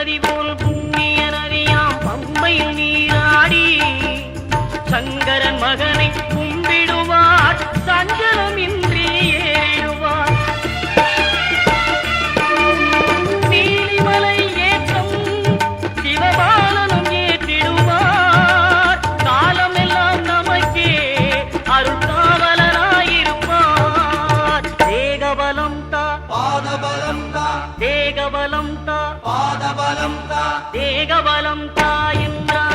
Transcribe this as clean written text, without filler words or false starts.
நதி போல் புண்ணிய நதியாம் பம்பையில் நீராடி சங்கரன் மகனை கும்பிடுவார் சஞ்சலமின்றி ஏறிடுவார். நீலிமலை ஏற்றம் சிவபாலனும் ஏற்றிடுவார். காலமெல்லாம் நமக்கே அருள்காவலராயிருப்பார். தேகபலம் தா பாதபலம் தா தேகபலம் தா பாதபலம் தா தேகபலம் தா என்றார்.